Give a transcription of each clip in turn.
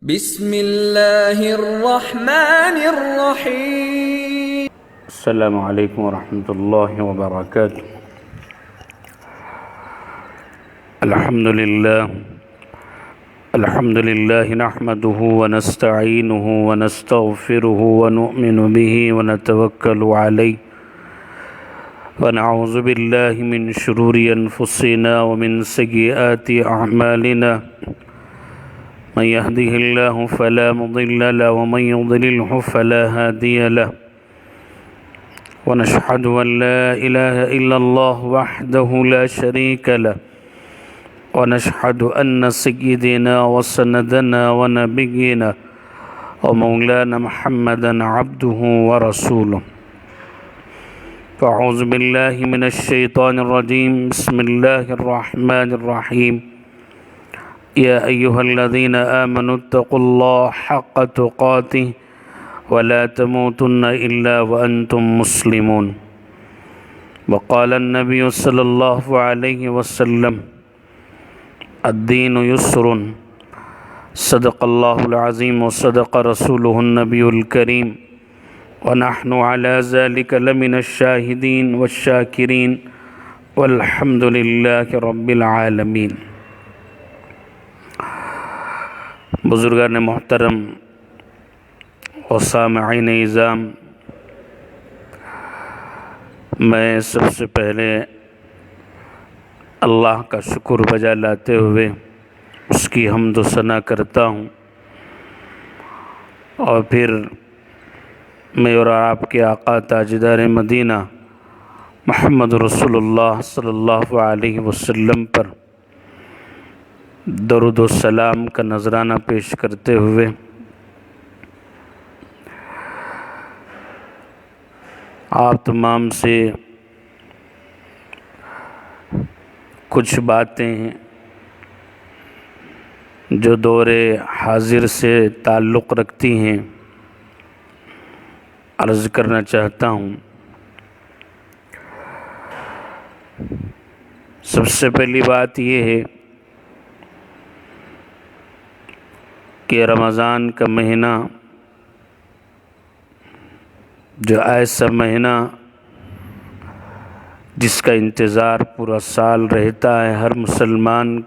بسم اللہ الرحمن الرحیم۔ السلام علیکم ورحمۃ اللہ وبرکاتہ۔ الحمد للہ نحمده ونستعینه ونستغفره ونؤمن به ونتوکل علیہ ونعوذ باللہ من شرور انفسنا ومن سیئات اعمالنا، من يهده الله فلا مضل له ومن يضلله فلا هادي له، ونشهد أن لا إله إلا الله وحده لا شريك له، ونشهد أن سيدنا وسندنا ونبينا ومولانا محمدا عبده ورسوله. فأعوذ بالله من الشيطان الرجيم، بسم الله الرحمن الرحيم. يا أيها الذين آمنوا اتقوا الله حق تقاته ولا تموتن إلا وأنتم مسلمون. وقال النبي صلى الله عليه وسلم: الدين يسر. صدق الله العظيم وصدق رسوله النبي الكريم، ونحن على ذلك لمن الشاهدين والشاكرين، والحمد لله رب العالمين. بزرگان محترم و سامعین اعظام، میں سب سے پہلے اللہ کا شکر بجا لاتے ہوئے اس کی حمد و ثنا کرتا ہوں، اور پھر میں اور آپ کے آقا تاجدار مدینہ محمد رسول اللہ صلی اللہ علیہ وسلم پر درود و سلام کا نذرانہ پیش کرتے ہوئے آپ تمام سے کچھ باتیں جو دور حاضر سے تعلق رکھتی ہیں عرض کرنا چاہتا ہوں۔ سب سے پہلی بات یہ ہے کہ رمضان کا مہینہ جو ایسا مہینہ جس کا انتظار پورا سال رہتا ہے ہر مسلمان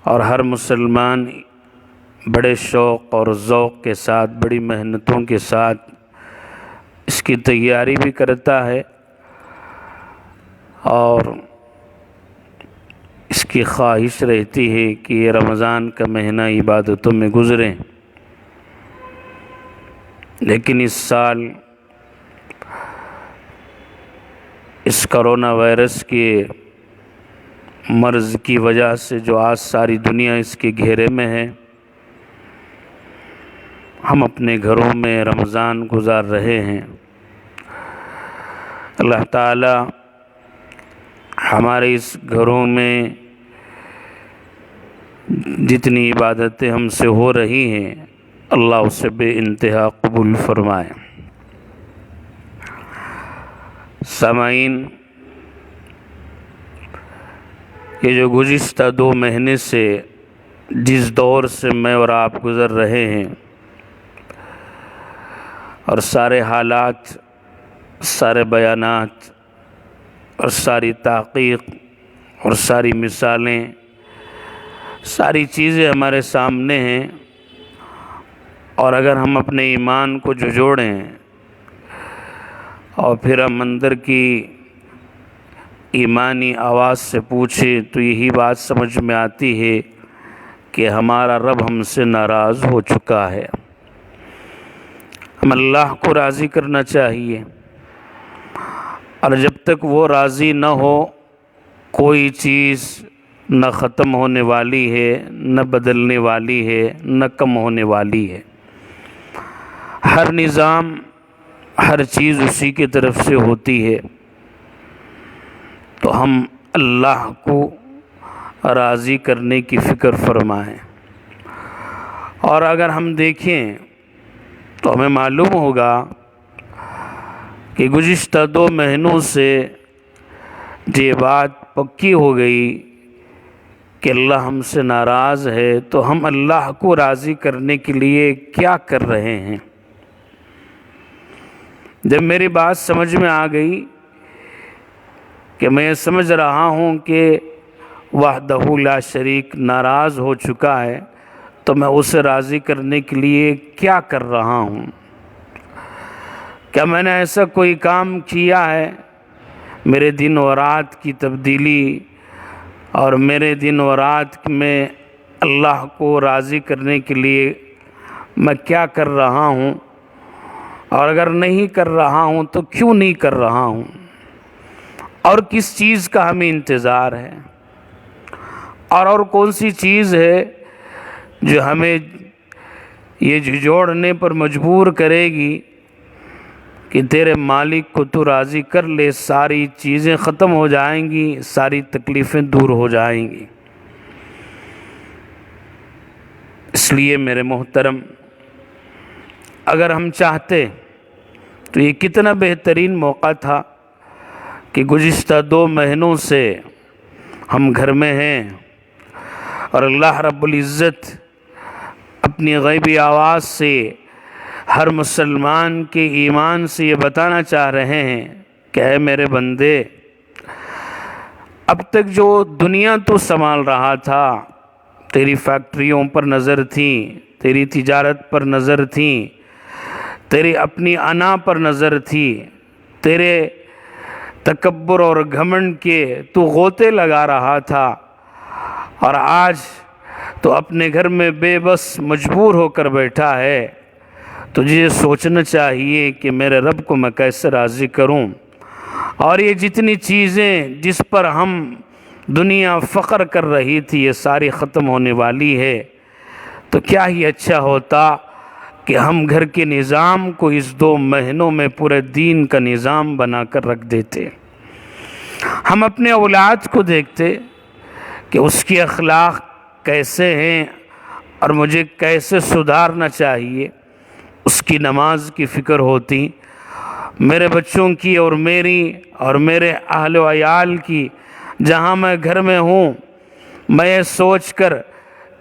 اور ہر مسلمان بڑے شوق اور ذوق کے ساتھ، بڑی محنتوں کے ساتھ اس کی تیاری بھی کرتا ہے، اور اس کی خواہش رہتی ہے کہ یہ رمضان کا مہینہ عبادتوں میں گزرے۔ لیکن اس سال اس کرونا وائرس کے مرض کی وجہ سے جو آج ساری دنیا اس کے گھیرے میں ہے، ہم اپنے گھروں میں رمضان گزار رہے ہیں۔ اللہ تعالی ہمارے اس گھروں میں جتنی عبادتیں ہم سے ہو رہی ہیں، اللہ اسے بے انتہا قبول فرمائے۔ سامعین، یہ جو گزشتہ 2 مہینے سے جس دور سے میں اور آپ گزر رہے ہیں، اور سارے حالات، سارے بیانات اور ساری تحقیق اور ساری مثالیں، ساری چیزیں ہمارے سامنے ہیں، اور اگر ہم اپنے ایمان کو جھنجھوڑیں اور پھر ہم اندر کی ایمانی آواز سے پوچھیں تو یہی بات سمجھ میں آتی ہے کہ ہمارا رب ہم سے ناراض ہو چکا ہے۔ ہم اللہ کو راضی کرنا چاہیے، اور جب تک وہ راضی نہ ہو کوئی چیز نہ ختم ہونے والی ہے، نہ بدلنے والی ہے، نہ کم ہونے والی ہے۔ ہر نظام، ہر چیز اسی کی طرف سے ہوتی ہے، تو ہم اللہ کو راضی کرنے کی فکر فرمائیں۔ اور اگر ہم دیکھیں تو ہمیں معلوم ہوگا کہ گزشتہ 2 مہینوں سے یہ بات پکی ہو گئی کہ اللہ ہم سے ناراض ہے تو ہم اللہ کو راضی کرنے کے لیے کیا کر رہے ہیں۔ جب میری بات سمجھ میں آ گئی کہ میں سمجھ رہا ہوں کہ وحدہ لا شریک ناراض ہو چکا ہے، تو میں اسے راضی کرنے کے لیے کیا کر رہا ہوں؟ کیا میں نے ایسا کوئی کام کیا ہے؟ میرے دن و رات کی تبدیلی اور میرے دن و رات میں اللہ کو راضی کرنے کے لیے میں کیا کر رہا ہوں؟ اور اگر نہیں کر رہا ہوں تو کیوں نہیں کر رہا ہوں؟ اور کس چیز کا ہمیں انتظار ہے؟ اور کون سی چیز ہے جو ہمیں یہ جھنجھوڑنے پر مجبور کرے گی کہ تیرے مالک کو تو راضی کر لے، ساری چیزیں ختم ہو جائیں گی، ساری تکلیفیں دور ہو جائیں گی۔ اس لیے میرے محترم، اگر ہم چاہتے تو یہ کتنا بہترین موقع تھا کہ گزشتہ 2 مہینوں سے ہم گھر میں ہیں اور اللہ رب العزت اپنی غیبی آواز سے ہر مسلمان کے ایمان سے یہ بتانا چاہ رہے ہیں کہ اے میرے بندے، اب تک جو دنیا تو سنبھال رہا تھا، تیری فیکٹریوں پر نظر تھی، تیری تجارت پر نظر تھی، تیری اپنی انا پر نظر تھی، تیرے تکبر اور گھمنڈ کے تو غوطے لگا رہا تھا، اور آج تو اپنے گھر میں بے بس مجبور ہو کر بیٹھا ہے۔ تجھے سوچنا چاہیے کہ میرے رب کو میں کیسے راضی کروں، اور یہ جتنی چیزیں جس پر ہم دنیا فخر کر رہی تھی یہ ساری ختم ہونے والی ہے، تو کیا ہی اچھا ہوتا کہ ہم گھر کے نظام کو اس 2 مہینوں میں پورے دین کا نظام بنا کر رکھ دیتے۔ ہم اپنے اولاد کو دیکھتے کہ اس کی اخلاق کیسے ہیں اور مجھے کیسے سدھارنا چاہیے، اس کی نماز کی فکر ہوتی، میرے بچوں کی اور میری اور میرے اہل و عیال کی۔ جہاں میں گھر میں ہوں، میں یہ سوچ کر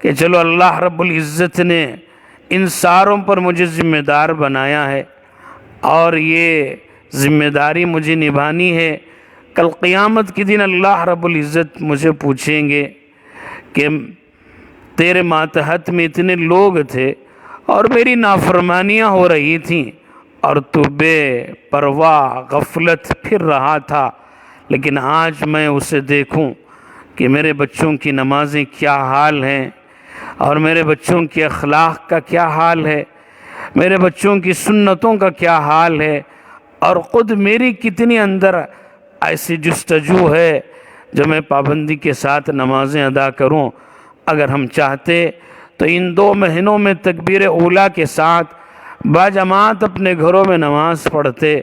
کہ چلو اللہ رب العزت نے ان ساروں پر مجھے ذمہ دار بنایا ہے اور یہ ذمہ داری مجھے نبھانی ہے۔ کل قیامت کے دن اللہ رب العزت مجھے پوچھیں گے کہ تیرے ماتحت میں اتنے لوگ تھے اور میری نافرمانیاں ہو رہی تھیں اور تو بے پرواہ غفلت پھر رہا تھا، لیکن آج میں اسے دیکھوں کہ میرے بچوں کی نمازیں کیا حال ہیں اور میرے بچوں کے اخلاق کا کیا حال ہے، میرے بچوں کی سنتوں کا کیا حال ہے، اور خود میری کتنی اندر ایسی جستجو ہے جو میں پابندی کے ساتھ نمازیں ادا کروں۔ اگر ہم چاہتے تو ان 2 مہینوں میں تکبیر اولیٰ کے ساتھ باجماعت اپنے گھروں میں نماز پڑھتے،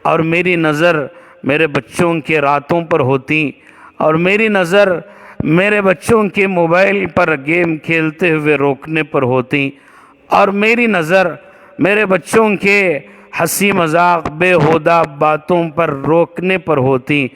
اور میری نظر میرے بچوں کے راتوں پر ہوتی، اور میری نظر میرے بچوں کے موبائل پر گیم کھیلتے ہوئے روکنے پر ہوتی، اور میری نظر میرے بچوں کے ہنسی مذاق بےہودہ باتوں پر روکنے پر ہوتی،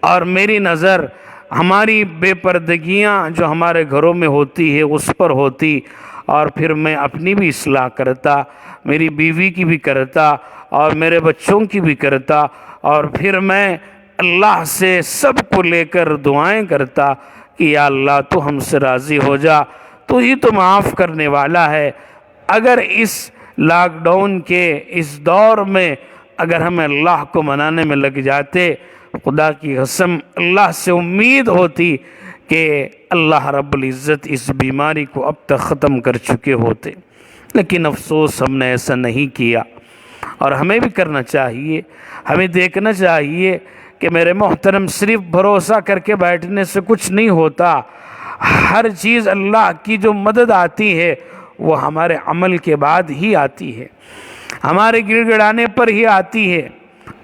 اور میری نظر ہماری بے پردگیاں جو ہمارے گھروں میں ہوتی ہے اس پر ہوتی، اور پھر میں اپنی بھی اصلاح کرتا، میری بیوی کی بھی کرتا اور میرے بچوں کی بھی کرتا، اور پھر میں اللہ سے سب کو لے کر دعائیں کرتا کہ یا اللہ تو ہم سے راضی ہو جا، تو ہی تو معاف کرنے والا ہے۔ اگر اس لاک ڈاؤن کے اس دور میں اگر ہمیں اللہ کو منانے میں لگ جاتے، خدا کی قسم اللہ سے امید ہوتی کہ اللہ رب العزت اس بیماری کو اب تک ختم کر چکے ہوتے، لیکن افسوس ہم نے ایسا نہیں کیا، اور ہمیں بھی کرنا چاہیے۔ ہمیں دیکھنا چاہیے کہ میرے محترم صرف بھروسہ کر کے بیٹھنے سے کچھ نہیں ہوتا، ہر چیز اللہ کی جو مدد آتی ہے وہ ہمارے عمل کے بعد ہی آتی ہے، ہمارے گڑ گڑانے پر ہی آتی ہے،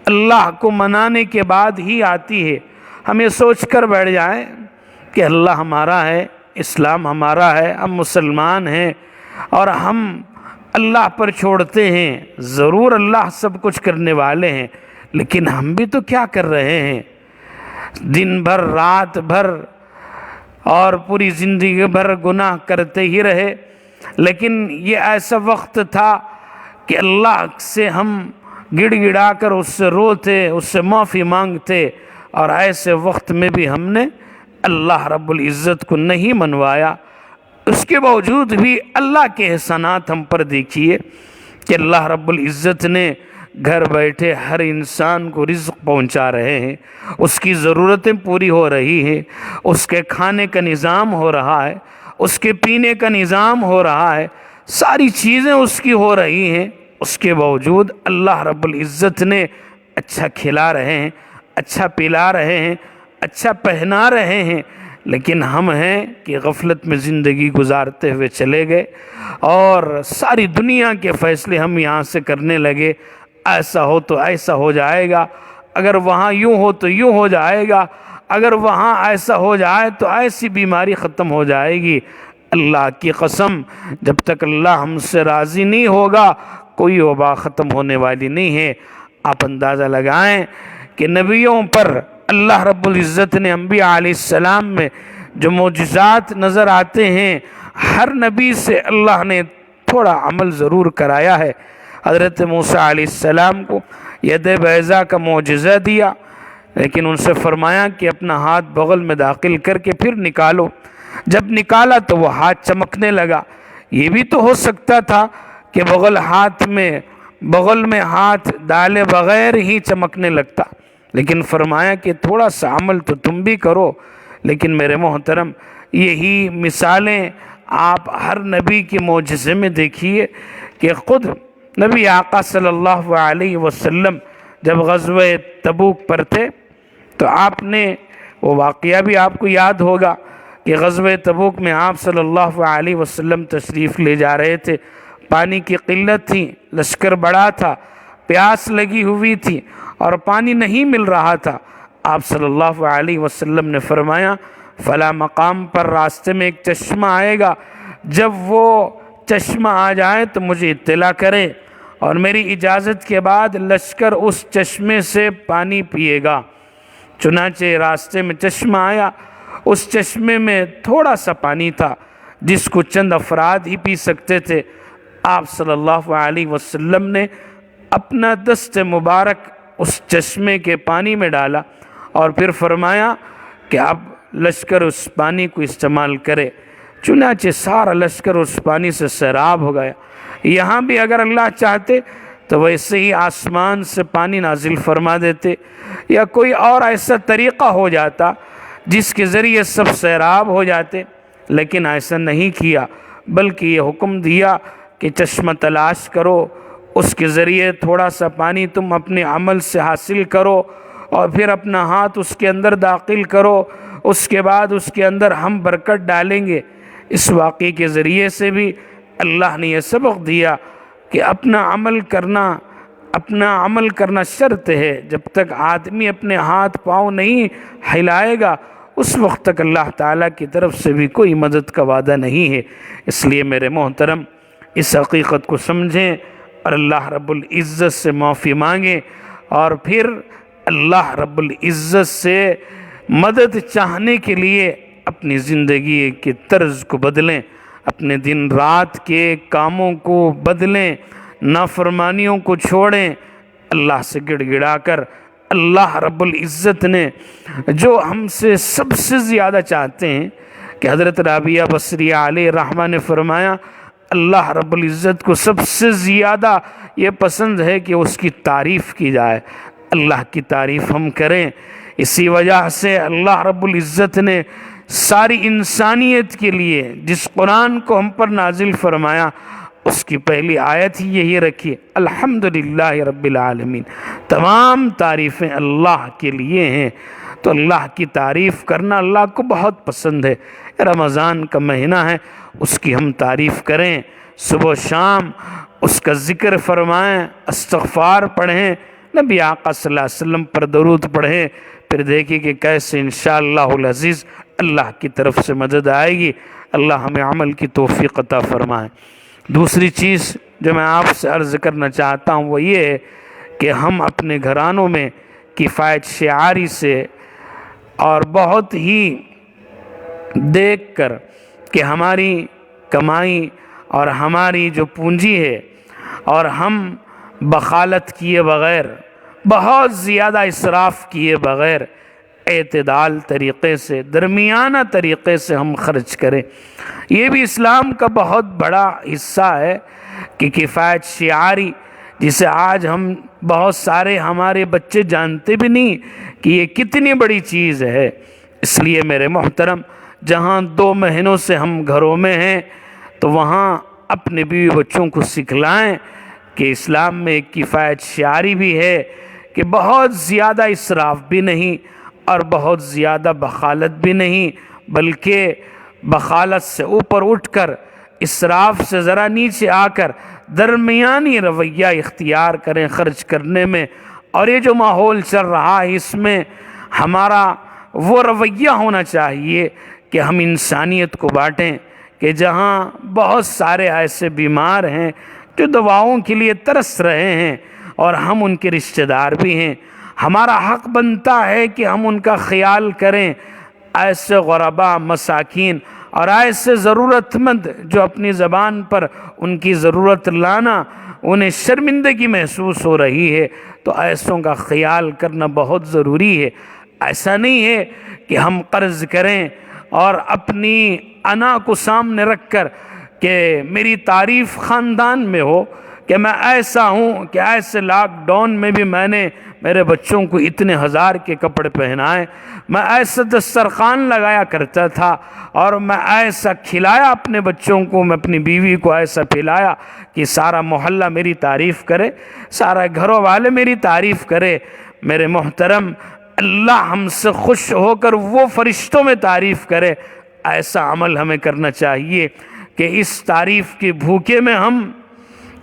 اللہ کو منانے کے بعد ہی آتی ہے۔ ہم یہ سوچ کر بیٹھ جائیں کہ اللہ ہمارا ہے، اسلام ہمارا ہے، ہم مسلمان ہیں اور ہم اللہ پر چھوڑتے ہیں، ضرور اللہ سب کچھ کرنے والے ہیں، لیکن ہم بھی تو کیا کر رہے ہیں؟ دن بھر رات بھر اور پوری زندگی بھر گناہ کرتے ہی رہے، لیکن یہ ایسا وقت تھا کہ اللہ سے ہم گڑ گڑا کر اس سے روتے، اس سے معافی مانگتے، اور ایسے وقت میں بھی ہم نے اللہ رب العزت کو نہیں منوایا۔ اس کے باوجود بھی اللہ کے احسانات ہم پر دیکھیے کہ اللہ رب العزت نے گھر بیٹھے ہر انسان کو رزق پہنچا رہے ہیں، اس کی ضرورتیں پوری ہو رہی ہیں، اس کے کھانے کا نظام ہو رہا ہے، اس کے پینے کا نظام ہو رہا ہے، ساری چیزیں اس کی ہو رہی ہیں۔ اس کے باوجود اللہ رب العزت نے اچھا کھلا رہے ہیں، اچھا پلا رہے ہیں، اچھا پہنا رہے ہیں، لیکن ہم ہیں کہ غفلت میں زندگی گزارتے ہوئے چلے گئے اور ساری دنیا کے فیصلے ہم یہاں سے کرنے لگے۔ ایسا ہو تو ایسا ہو جائے گا، اگر وہاں یوں ہو تو یوں ہو جائے گا، اگر وہاں ایسا ہو جائے تو ایسی بیماری ختم ہو جائے گی۔ اللہ کی قسم، جب تک اللہ ہم سے راضی نہیں ہوگا کوئی وبا ختم ہونے والی نہیں ہے۔ آپ اندازہ لگائیں کہ نبیوں پر اللہ رب العزت نے، انبیاء علیہ السلام میں جو معجزات نظر آتے ہیں، ہر نبی سے اللہ نے تھوڑا عمل ضرور کرایا ہے۔ حضرت موسیٰ علیہ السلام کو ید بیضا کا معجزہ دیا، لیکن ان سے فرمایا کہ اپنا ہاتھ بغل میں داخل کر کے پھر نکالو۔ جب نکالا تو وہ ہاتھ چمکنے لگا۔ یہ بھی تو ہو سکتا تھا کہ بغل میں ہاتھ ڈالے بغیر ہی چمکنے لگتا، لیکن فرمایا کہ تھوڑا سا عمل تو تم بھی کرو۔ لیکن میرے محترم، یہی مثالیں آپ ہر نبی کی معجزے میں دیکھیے کہ خود نبی آقا صلی اللہ علیہ وسلم جب غزوہ تبوک پر تھے تو آپ نے وہ واقعہ بھی آپ کو یاد ہوگا کہ غزوہ تبوک میں آپ صلی اللہ علیہ وسلم تشریف لے جا رہے تھے۔ پانی کی قلت تھی، لشکر بڑا تھا، پیاس لگی ہوئی تھی اور پانی نہیں مل رہا تھا۔ آپ صلی اللہ علیہ وسلم نے فرمایا فلاں مقام پر راستے میں ایک چشمہ آئے گا، جب وہ چشمہ آ جائے تو مجھے اطلاع کرے اور میری اجازت کے بعد لشکر اس چشمے سے پانی پیے گا۔ چنانچہ راستے میں چشمہ آیا، اس چشمے میں تھوڑا سا پانی تھا جس کو چند افراد ہی پی سکتے تھے۔ آپ صلی اللہ علیہ وسلم نے اپنا دست مبارک اس چشمے کے پانی میں ڈالا اور پھر فرمایا کہ اب لشکر اس پانی کو استعمال کرے۔ چنانچہ سارا لشکر اس پانی سے سیراب ہو گیا۔ یہاں بھی اگر اللہ چاہتے تو ویسے ہی آسمان سے پانی نازل فرما دیتے یا کوئی اور ایسا طریقہ ہو جاتا جس کے ذریعے سب سیراب ہو جاتے، لیکن ایسا نہیں کیا، بلکہ یہ حکم دیا کہ چشمہ تلاش کرو، اس کے ذریعے تھوڑا سا پانی تم اپنے عمل سے حاصل کرو اور پھر اپنا ہاتھ اس کے اندر داخل کرو، اس کے بعد اس کے اندر ہم برکت ڈالیں گے۔ اس واقعے کے ذریعے سے بھی اللہ نے یہ سبق دیا کہ اپنا عمل کرنا شرط ہے۔ جب تک آدمی اپنے ہاتھ پاؤں نہیں ہلائے گا اس وقت تک اللہ تعالیٰ کی طرف سے بھی کوئی مدد کا وعدہ نہیں ہے۔ اس لیے میرے محترم، اس حقیقت کو سمجھیں اور اللہ رب العزت سے معافی مانگیں اور پھر اللہ رب العزت سے مدد چاہنے کے لیے اپنی زندگی کے طرز کو بدلیں، اپنے دن رات کے کاموں کو بدلیں، نافرمانیوں کو چھوڑیں، اللہ سے گڑ گڑا کر۔ اللہ رب العزت نے جو ہم سے سب سے زیادہ چاہتے ہیں کہ حضرت رابعہ بصریہ علیہ الرحمہ نے فرمایا اللہ رب العزت کو سب سے زیادہ یہ پسند ہے کہ اس کی تعریف کی جائے، اللہ کی تعریف ہم کریں۔ اسی وجہ سے اللہ رب العزت نے ساری انسانیت کے لیے جس قرآن کو ہم پر نازل فرمایا اس کی پہلی آیت ہی یہی رکھی، الحمدللہ رب العالمین، تمام تعریفیں اللہ کے لیے ہیں۔ تو اللہ کی تعریف کرنا اللہ کو بہت پسند ہے۔ رمضان کا مہینہ ہے، اس کی ہم تعریف کریں، صبح و شام اس کا ذکر فرمائیں، استغفار پڑھیں، نبی آقا صلی اللہ علیہ وسلم پر درود پڑھیں، پھر دیکھیں کہ کیسے انشاءاللہ العزیز اللہ کی طرف سے مدد آئے گی۔ اللہ ہمیں عمل کی توفیق عطا فرمائے۔ دوسری چیز جو میں آپ سے عرض کرنا چاہتا ہوں وہ یہ ہے کہ ہم اپنے گھرانوں میں کفایت شعاری سے اور بہت ہی دیکھ کر کہ ہماری کمائی اور ہماری جو پونجی ہے اور ہم بخالت کیے بغیر، بہت زیادہ اسراف کیے بغیر اعتدال طریقے سے، درمیانہ طریقے سے ہم خرچ کریں۔ یہ بھی اسلام کا بہت بڑا حصہ ہے کہ کفایت شعاری، جسے آج ہم بہت سارے ہمارے بچے جانتے بھی نہیں کہ یہ کتنی بڑی چیز ہے۔ اس لیے میرے محترم، جہاں 2 مہینوں سے ہم گھروں میں ہیں تو وہاں اپنے بیوی بچوں کو سکھلائیں کہ اسلام میں ایک کفایت شعاری بھی ہے کہ بہت زیادہ اسراف بھی نہیں اور بہت زیادہ بخالت بھی نہیں، بلکہ بخالت سے اوپر اٹھ کر، اسراف سے ذرا نیچے آ کر درمیانی رویہ اختیار کریں خرچ کرنے میں۔ اور یہ جو ماحول چل رہا ہے، اس میں ہمارا وہ رویہ ہونا چاہیے کہ ہم انسانیت کو بانٹیں، کہ جہاں بہت سارے ایسے بیمار ہیں جو دواؤں کے لیے ترس رہے ہیں اور ہم ان کے رشتہ دار بھی ہیں، ہمارا حق بنتا ہے کہ ہم ان کا خیال کریں۔ ایسے غرباء، مساکین اور ایسے ضرورت مند جو اپنی زبان پر ان کی ضرورت لانا انہیں شرمندگی محسوس ہو رہی ہے، تو ایسوں کا خیال کرنا بہت ضروری ہے۔ ایسا نہیں ہے کہ ہم قرض کریں اور اپنی انا کو سامنے رکھ کر کہ میری تعریف خاندان میں ہو کہ میں ایسا ہوں کہ ایسے لاک ڈاؤن میں بھی میں نے میرے بچوں کو اتنے ہزار کے کپڑے پہنائے، میں ایسا دسترخوان لگایا کرتا تھا اور میں ایسا کھلایا اپنے بچوں کو، میں اپنی بیوی کو ایسا پلایا کہ سارا محلہ میری تعریف کرے، سارا گھروں والے میری تعریف کرے۔ میرے محترم، اللہ ہم سے خوش ہو کر وہ فرشتوں میں تعریف کرے، ایسا عمل ہمیں کرنا چاہیے کہ اس تعریف کے بھوکے میں ہم،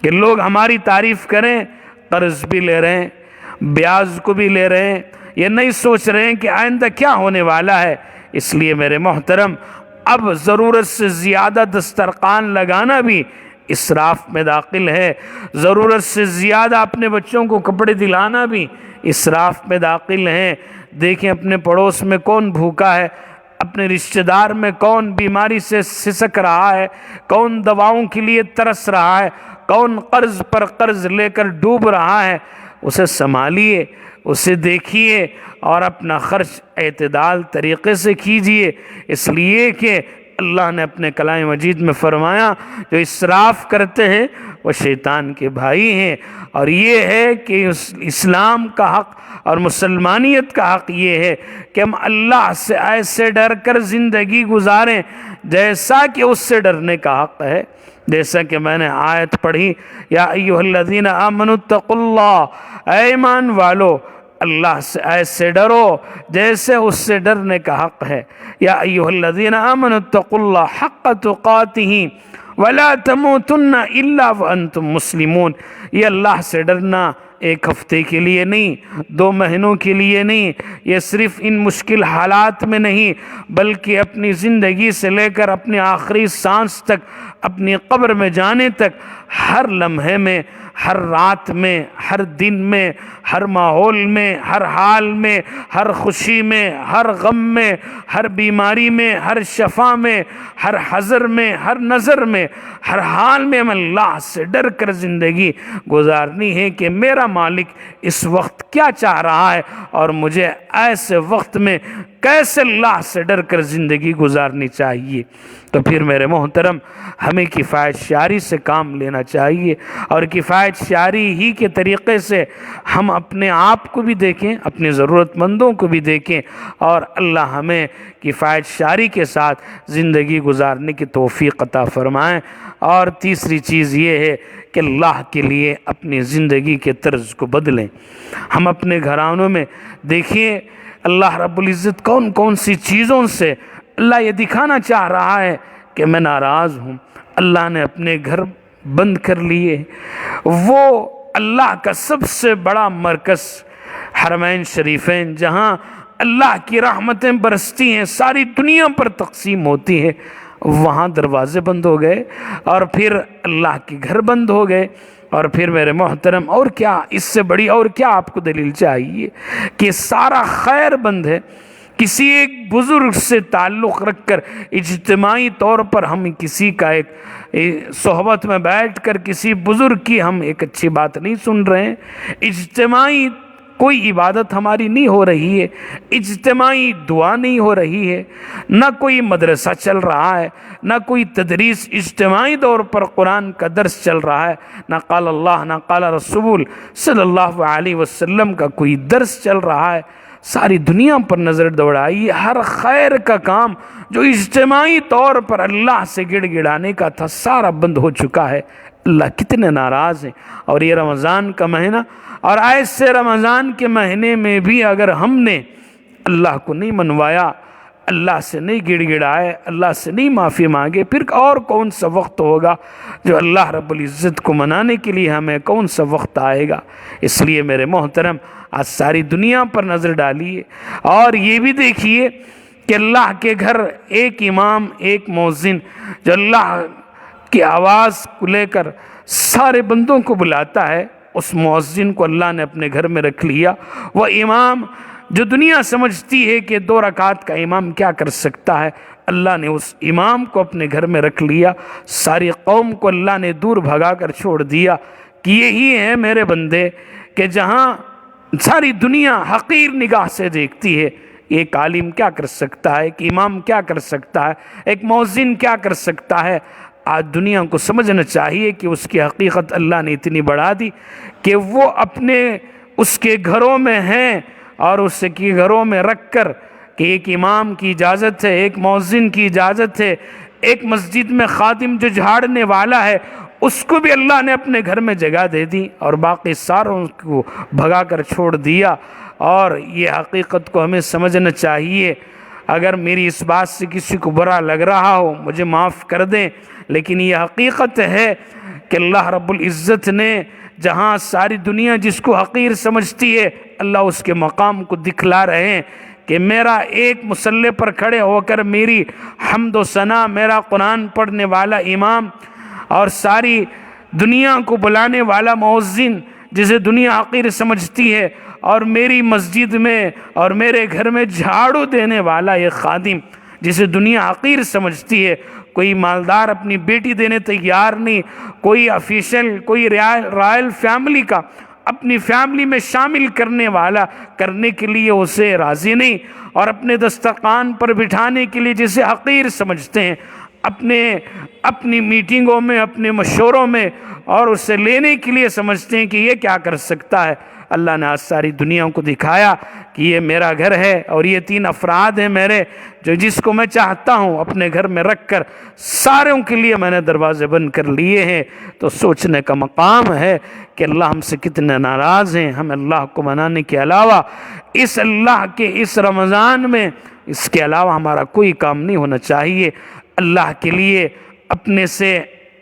کہ لوگ ہماری تعریف کریں، قرض بھی لے رہے ہیں، بیاض کو بھی لے رہے ہیں، یہ نہیں سوچ رہے ہیں کہ آئندہ کیا ہونے والا ہے۔ اس لیے میرے محترم، اب ضرورت سے زیادہ دسترخوان لگانا بھی اسراف میں داخل ہے، ضرورت سے زیادہ اپنے بچوں کو کپڑے دلانا بھی اسراف میں داخل ہے۔ دیکھیں اپنے پڑوس میں کون بھوکا ہے، اپنے رشتہ دار میں کون بیماری سے سسک رہا ہے، کون دواؤں کے لیے ترس رہا ہے، کون قرض پر قرض لے کر ڈوب رہا ہے، اسے سنبھالیے، اسے دیکھیے اور اپنا خرچ اعتدال طریقے سے کیجیے۔ اس لیے کہ اللہ نے اپنے کلام مجید میں فرمایا، جو اسراف کرتے ہیں وہ شیطان کے بھائی ہیں۔ اور یہ ہے کہ اسلام کا حق اور مسلمانیت کا حق یہ ہے کہ ہم اللہ سے ایسے ڈر کر زندگی گزاریں جیسا کہ اس سے ڈرنے کا حق ہے۔ جیسا کہ میں نے آیت پڑھی، یا ایھا الذین آمنوا اتقوا اللہ، اے ایمان والو اللہ سے ایسے ڈرو جیسے اس سے ڈرنے کا حق ہے۔ یا ایھا الذین آمنوا اتقوا اللہ حق تقاتہ ولا تموتن الا وانتم مسلمون۔ یہ اللہ سے ڈرنا ایک ہفتے کے لیے نہیں، 2 مہینوں کے لیے نہیں، یہ صرف ان مشکل حالات میں نہیں، بلکہ اپنی زندگی سے لے کر اپنی آخری سانس تک، اپنی قبر میں جانے تک، ہر لمحے میں، ہر رات میں، ہر دن میں، ہر ماحول میں، ہر حال میں، ہر خوشی میں، ہر غم میں، ہر بیماری میں، ہر شفا میں، ہر حضر میں، ہر نظر میں، ہر حال میں ہم اللہ سے ڈر کر زندگی گزارنی ہے کہ میرا مالک اس وقت کیا چاہ رہا ہے اور مجھے ایسے وقت میں کیسے اللہ سے ڈر کر زندگی گزارنی چاہیے۔ تو پھر میرے محترم، ہمیں کفایت شعاری سے کام لینا چاہیے، اور کفایت شعاری ہی کے طریقے سے ہم اپنے آپ کو بھی دیکھیں، اپنے ضرورت مندوں کو بھی دیکھیں، اور اللہ ہمیں کفایت شعاری کے ساتھ زندگی گزارنے کی توفیق عطا فرمائیں۔ اور تیسری چیز یہ ہے کہ اللہ کے لیے اپنی زندگی کے طرز کو بدلیں۔ ہم اپنے گھرانوں میں دیکھیے اللہ رب العزت کون کون سی چیزوں سے اللہ یہ دکھانا چاہ رہا ہے کہ میں ناراض ہوں۔ اللہ نے اپنے گھر بند کر لیے، وہ اللہ کا سب سے بڑا مرکز حرمین شریفین، جہاں اللہ کی رحمتیں برستی ہیں، ساری دنیا پر تقسیم ہوتی ہیں، وہاں دروازے بند ہو گئے، اور پھر اللہ کے گھر بند ہو گئے۔ اور پھر میرے محترم، اور کیا اس سے بڑی اور کیا آپ کو دلیل چاہیے کہ سارا خیر بند ہے، کسی ایک بزرگ سے تعلق رکھ کر اجتماعی طور پر ہم کسی کا ایک صحبت میں بیٹھ کر کسی بزرگ کی ہم ایک اچھی بات نہیں سن رہے ہیں، اجتماعی کوئی عبادت ہماری نہیں ہو رہی ہے، اجتماعی دعا نہیں ہو رہی ہے، نہ کوئی مدرسہ چل رہا ہے، نہ کوئی تدریس اجتماعی طور پر قرآن کا درس چل رہا ہے، نہ قال اللہ نہ قال رسول صلی اللہ علیہ وسلم کا کوئی درس چل رہا ہے۔ ساری دنیا پر نظر دوڑائی، ہر خیر کا کام جو اجتماعی طور پر اللہ سے گڑ گڑانے کا تھا سارا بند ہو چکا ہے۔ اللہ کتنے ناراض ہیں۔ اور یہ رمضان کا مہینہ، اور ایسے رمضان کے مہینے میں بھی اگر ہم نے اللہ کو نہیں منوایا، اللہ سے نہیں گڑ گڑائے، اللہ سے نہیں معافی مانگے، پھر اور کون سا وقت ہوگا جو اللہ رب العزت کو منانے کے لیے ہمیں کون سا وقت آئے گا؟ اس لیے میرے محترم آج ساری دنیا پر نظر ڈالیے اور یہ بھی دیکھیے کہ اللہ کے گھر ایک امام ایک مؤذن جو اللہ کی آواز کو لے کر سارے بندوں کو بلاتا ہے، اس مؤذن کو اللہ نے اپنے گھر میں رکھ لیا۔ وہ امام جو دنیا سمجھتی ہے کہ 2 رکعت کا امام کیا کر سکتا ہے، اللہ نے اس امام کو اپنے گھر میں رکھ لیا۔ ساری قوم کو اللہ نے دور بھگا کر چھوڑ دیا کہ یہی ہے میرے بندے کہ جہاں ساری دنیا حقیر نگاہ سے دیکھتی ہے، ایک عالم کیا کر سکتا ہے، ایک امام کیا کر سکتا ہے، ایک مؤذن کیا کر سکتا ہے۔ آج دنیا کو سمجھنا چاہیے کہ اس کی حقیقت اللہ نے اتنی بڑھا دی کہ وہ اپنے اس کے گھروں میں ہیں اور اس کے گھروں میں رکھ کر کہ ایک امام کی اجازت ہے، ایک مؤذن کی اجازت ہے، ایک مسجد میں خادم جو جھاڑنے والا ہے اس کو بھی اللہ نے اپنے گھر میں جگہ دے دی اور باقی ساروں کو بھگا کر چھوڑ دیا۔ اور یہ حقیقت کو ہمیں سمجھنا چاہیے۔ اگر میری اس بات سے کسی کو برا لگ رہا ہو مجھے معاف کر دیں، لیکن یہ حقیقت ہے کہ اللہ رب العزت نے جہاں ساری دنیا جس کو حقیر سمجھتی ہے، اللہ اس کے مقام کو دکھلا رہے ہیں کہ میرا ایک مصلی پر کھڑے ہو کر میری حمد و ثنا، میرا قرآن پڑھنے والا امام اور ساری دنیا کو بلانے والا مؤذن جسے دنیا حقیر سمجھتی ہے، اور میری مسجد میں اور میرے گھر میں جھاڑو دینے والا یہ خادم جسے دنیا حقیر سمجھتی ہے، کوئی مالدار اپنی بیٹی دینے تیار نہیں، کوئی آفیشل، کوئی رائل فیملی کا اپنی فیملی میں شامل کرنے والا کرنے کے لیے اسے راضی نہیں، اور اپنے دسترخوان پر بٹھانے کے لیے جسے حقیر سمجھتے ہیں، اپنی میٹنگوں میں، اپنے مشوروں میں، اور اسے لینے کے لیے سمجھتے ہیں کہ یہ کیا کر سکتا ہے۔ اللہ نے آج ساری دنیا کو دکھایا کہ یہ میرا گھر ہے اور یہ 3 افراد ہیں میرے جس کو میں چاہتا ہوں اپنے گھر میں رکھ کر ساروں کے لیے میں نے دروازے بند کر لیے ہیں۔ تو سوچنے کا مقام ہے کہ اللہ ہم سے کتنے ناراض ہیں۔ ہمیں اللہ کو منانے کے علاوہ اس اللہ کے اس رمضان میں اس کے علاوہ ہمارا کوئی کام نہیں ہونا چاہیے۔ اللہ کے لیے اپنے سے،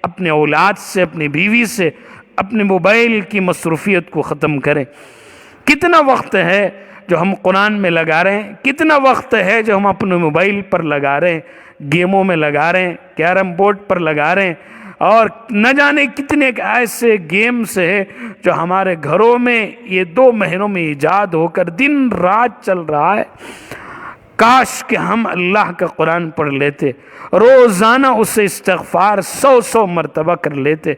اپنے اولاد سے، اپنی بیوی سے، اپنے موبائل کی مصروفیت کو ختم کریں۔ کتنا وقت ہے جو ہم قرآن میں لگا رہے ہیں، کتنا وقت ہے جو ہم اپنے موبائل پر لگا رہے ہیں، گیموں میں لگا رہے ہیں، کیرم بورڈ پر لگا رہے ہیں، اور نہ جانے کتنے ایسے گیمز ہیں جو ہمارے گھروں میں یہ 2 مہینوں میں ایجاد ہو کر دن رات چل رہا ہے۔ کاش کہ ہم اللہ کا قرآن پڑھ لیتے، روزانہ اسے استغفار 100 مرتبہ کر لیتے۔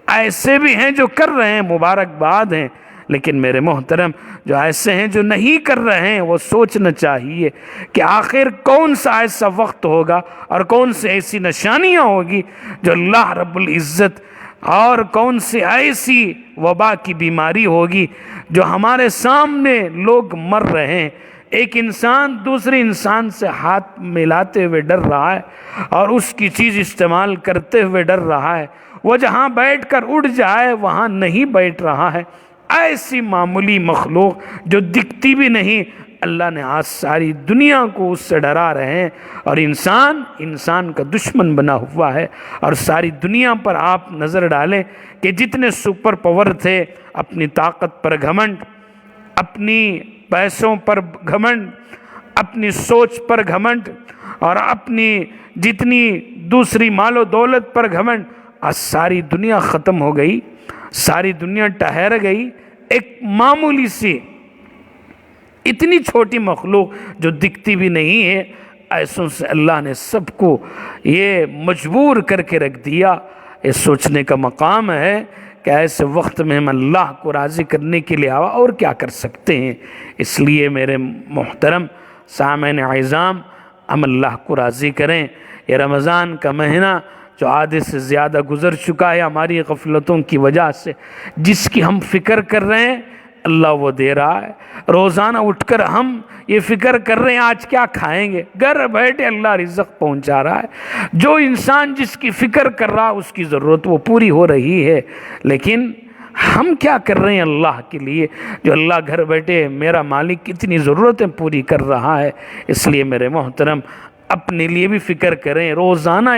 ایسے بھی ہیں جو کر رہے ہیں، مبارکباد ہیں، لیکن میرے محترم جو ایسے ہیں جو نہیں کر رہے ہیں وہ سوچنا چاہیے کہ آخر کون سا ایسا وقت ہوگا اور کون سی ایسی نشانیاں ہوگی جو اللہ رب العزت، اور کون سی ایسی وبا کی بیماری ہوگی جو ہمارے سامنے لوگ مر رہے ہیں۔ ایک انسان دوسرے انسان سے ہاتھ ملاتے ہوئے ڈر رہا ہے اور اس کی چیز استعمال کرتے ہوئے ڈر رہا ہے، وہ جہاں بیٹھ کر اڑ جائے وہاں نہیں بیٹھ رہا ہے۔ ایسی معمولی مخلوق جو دکھتی بھی نہیں، اللہ نے آج ساری دنیا کو اس سے ڈرا رہے ہیں، اور انسان کا دشمن بنا ہوا ہے۔ اور ساری دنیا پر آپ نظر ڈالیں کہ جتنے سپر پاور تھے، اپنی طاقت پر گھمنڈ، اپنی پیسوں پر گھمنڈ، اپنی سوچ پر گھمنڈ، اور اپنی جتنی دوسری مال و دولت پر گھمنڈ، آج ساری دنیا ختم ہو گئی، ساری دنیا ٹھہر گئی۔ ایک معمولی سی اتنی چھوٹی مخلوق جو دکھتی بھی نہیں ہے، ایسوں سے اللہ نے سب کو یہ مجبور کر کے رکھ دیا۔ یہ سوچنے کا مقام ہے کہ ایسے وقت میں ہم اللہ کو راضی کرنے کے لیے اور کیا کر سکتے ہیں۔ اس لیے میرے محترم سامعین اعظام، ہم اللہ کو راضی کریں۔ یہ رمضان کا مہینہ جو آدھے سے زیادہ گزر چکا ہے ہماری غفلتوں کی وجہ سے، جس کی ہم فکر کر رہے ہیں اللہ وہ دے رہا ہے۔ روزانہ اٹھ کر ہم یہ فکر کر رہے ہیں آج کیا کھائیں گے، گھر بیٹھے اللہ رزق پہنچا رہا ہے۔ جو انسان جس کی فکر کر رہا اس کی ضرورت وہ پوری ہو رہی ہے، لیکن ہم کیا کر رہے ہیں اللہ کے لیے، جو اللہ گھر بیٹھے میرا مالک کتنی ضرورتیں پوری کر رہا ہے۔ اس لیے میرے محترم اپنے لیے بھی فکر کریں۔ روزانہ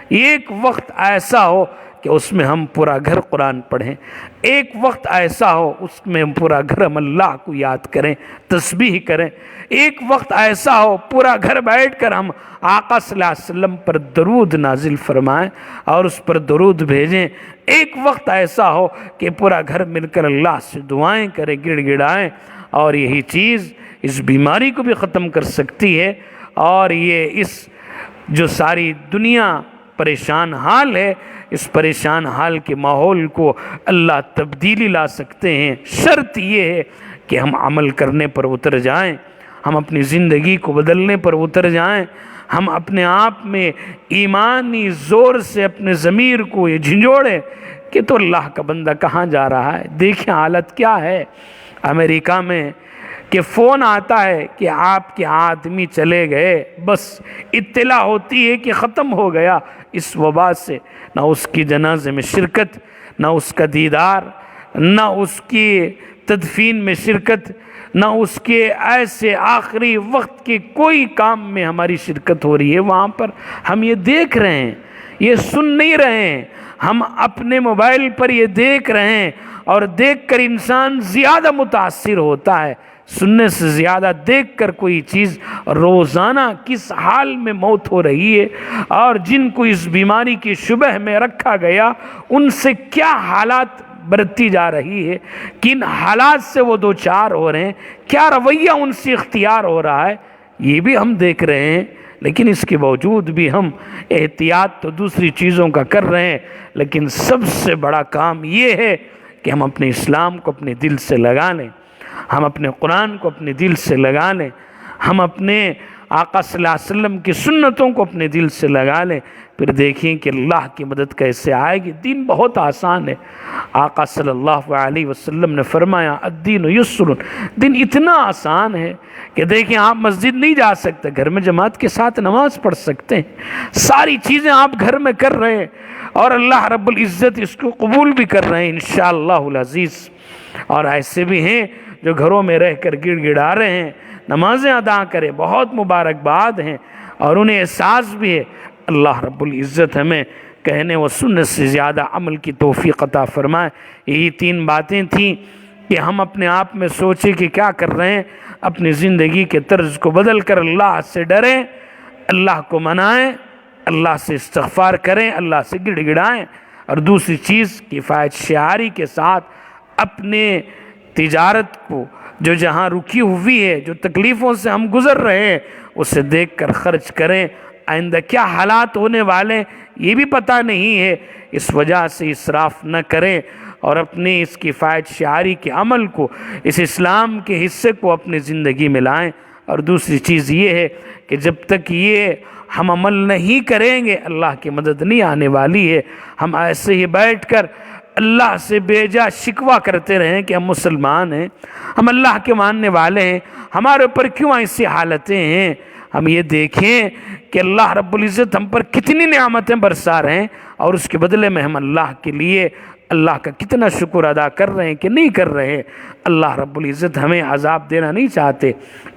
ایک وقت ایسا ہو کہ اس میں ہم پورا گھر قرآن پڑھیں، ایک وقت ایسا ہو اس میں ہم پورا گھر ہم اللہ کو یاد کریں، تسبیح کریں، ایک وقت ایسا ہو پورا گھر بیٹھ کر ہم آقا صلی اللہ علیہ وسلم پر درود نازل فرمائیں اور اس پر درود بھیجیں، ایک وقت ایسا ہو کہ پورا گھر مل کر اللہ سے دعائیں کریں، گڑ گڑائیں، اور یہی چیز اس بیماری کو بھی ختم کر سکتی ہے، اور یہ اس جو ساری دنیا پریشان حال ہے، اس پریشان حال کے ماحول کو اللہ تبدیلی لا سکتے ہیں۔ شرط یہ ہے کہ ہم عمل کرنے پر اتر جائیں، ہم اپنی زندگی کو بدلنے پر اتر جائیں، ہم اپنے آپ میں ایمانی زور سے اپنے ضمیر کو یہ جھنجھوڑیں کہ تو اللہ کا بندہ کہاں جا رہا ہے۔ دیکھیں حالت کیا ہے امریکہ میں کہ فون آتا ہے کہ آپ کے آدمی چلے گئے، بس اطلاع ہوتی ہے کہ ختم ہو گیا اس وبا سے، نہ اس کی جنازے میں شرکت، نہ اس کا دیدار، نہ اس کی تدفین میں شرکت، نہ اس کے ایسے آخری وقت کے کوئی کام میں ہماری شرکت ہو رہی ہے۔ وہاں پر ہم یہ دیکھ رہے ہیں، یہ سن نہیں رہے ہیں، ہم اپنے موبائل پر یہ دیکھ رہے ہیں، اور دیکھ کر انسان زیادہ متاثر ہوتا ہے سننے سے زیادہ دیکھ کر کوئی چیز۔ روزانہ کس حال میں موت ہو رہی ہے، اور جن کو اس بیماری کی شبہ میں رکھا گیا ان سے کیا حالات برتی جا رہی ہے، کن حالات سے وہ دوچار ہو رہے ہیں، کیا رویہ ان سے اختیار ہو رہا ہے، یہ بھی ہم دیکھ رہے ہیں۔ لیکن اس کے باوجود بھی ہم احتیاط تو دوسری چیزوں کا کر رہے ہیں، لیکن سب سے بڑا کام یہ ہے کہ ہم اپنے اسلام کو اپنے دل سے لگا لیں، ہم اپنے قرآن کو اپنے دل سے لگا لیں، ہم اپنے آقا صلی اللہ علیہ وسلم کی سنتوں کو اپنے دل سے لگا لیں، پھر دیکھیں کہ اللہ کی مدد کیسے آئے گی۔ دین بہت آسان ہے۔ آقا صلی اللہ علیہ وسلم نے فرمایا الدین یسر، دین اتنا آسان ہے کہ دیکھیں آپ مسجد نہیں جا سکتے، گھر میں جماعت کے ساتھ نماز پڑھ سکتے ہیں، ساری چیزیں آپ گھر میں کر رہے ہیں، اور اللہ رب العزت اس کو قبول بھی کر رہے ہیں انشاءاللہ العزیز۔ اور ایسے بھی ہیں جو گھروں میں رہ کر گڑ گڑا رہے ہیں، نمازیں ادا کریں، بہت مبارکباد ہیں، اور انہیں احساس بھی ہے۔ اللہ رب العزت ہمیں کہنے و سنت سے زیادہ عمل کی توفیق عطا فرمائے۔ یہی 3 باتیں تھیں کہ ہم اپنے آپ میں سوچیں کہ کیا کر رہے ہیں، اپنی زندگی کے طرز کو بدل کر اللہ سے ڈریں، اللہ کو منائیں، اللہ سے استغفار کریں، اللہ سے گڑ گڑائیں، اور دوسری چیز کفایت شعاری کے ساتھ اپنے تجارت کو جو جہاں رکی ہوئی ہے، جو تکلیفوں سے ہم گزر رہے ہیں، اسے دیکھ کر خرچ کریں۔ آئندہ کیا حالات ہونے والے یہ بھی پتہ نہیں ہے، اس وجہ سے اسراف نہ کریں، اور اپنی اس کفایت شعاری کے عمل کو، اس اسلام کے حصے کو اپنی زندگی میں لائیں۔ اور دوسری چیز یہ ہے کہ جب تک یہ ہم عمل نہیں کریں گے اللہ کی مدد نہیں آنے والی ہے۔ ہم ایسے ہی بیٹھ کر اللہ سے بے جا شکوہ کرتے رہیں کہ ہم مسلمان ہیں، ہم اللہ کے ماننے والے ہیں، ہمارے اوپر کیوں ایسی حالتیں ہیں۔ ہم یہ دیکھیں کہ اللہ رب العزت ہم پر کتنی نعمتیں برسا رہے ہیں، اور اس کے بدلے میں ہم اللہ کے لیے اللہ کا کتنا شکر ادا کر رہے ہیں کہ نہیں کر رہے۔ اللہ رب العزت ہمیں عذاب دینا نہیں چاہتے،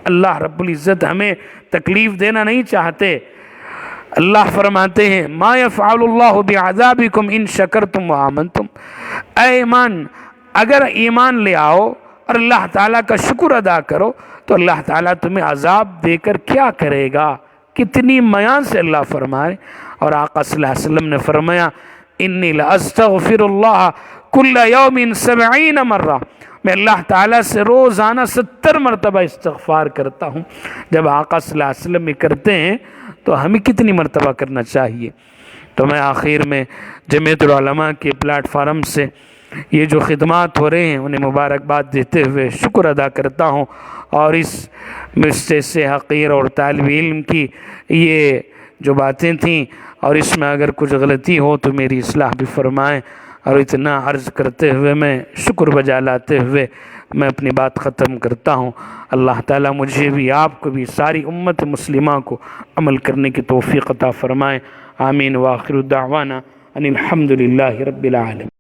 اللہ رب العزت ہمیں تکلیف دینا نہیں چاہتے۔ اللہ فرماتے ہیں ما یفعل اللہ بعذابکم ان شکرتم وآمنتم، اے ایمان اگر ایمان لے آؤ اور اللہ تعالیٰ کا شکر ادا کرو تو اللہ تعالیٰ تمہیں عذاب دے کر کیا کرے گا۔ کتنی میاں سے اللہ فرمائے۔ اور آقا صلی اللہ علیہ وسلم نے فرمایا انی لاستغفر اللہ کل یوم 70 مرہ، میں اللہ تعالیٰ سے روزانہ 70 مرتبہ استغفار کرتا ہوں. جب آقا صلی اللہ علیہ وسلم کرتے ہیں تو ہمیں کتنی مرتبہ کرنا چاہیے. تو میں آخر میں جمعیت العلماء کے پلیٹ فارم سے یہ جو خدمات ہو رہے ہیں انہیں مبارکباد دیتے ہوئے شکر ادا کرتا ہوں. اور اس مجھ سے حقیر اور طالب علم کی یہ جو باتیں تھیں اور اس میں اگر کچھ غلطی ہو تو میری اصلاح بھی فرمائیں. اور اتنا عرض کرتے ہوئے میں شکر بجا لاتے ہوئے میں اپنی بات ختم کرتا ہوں. اللہ تعالیٰ مجھے بھی آپ کو بھی ساری امت مسلمہ کو عمل کرنے کی توفیق عطا فرمائیں. آمین. وآخر دعوانا ان الحمد للہ رب العالمین.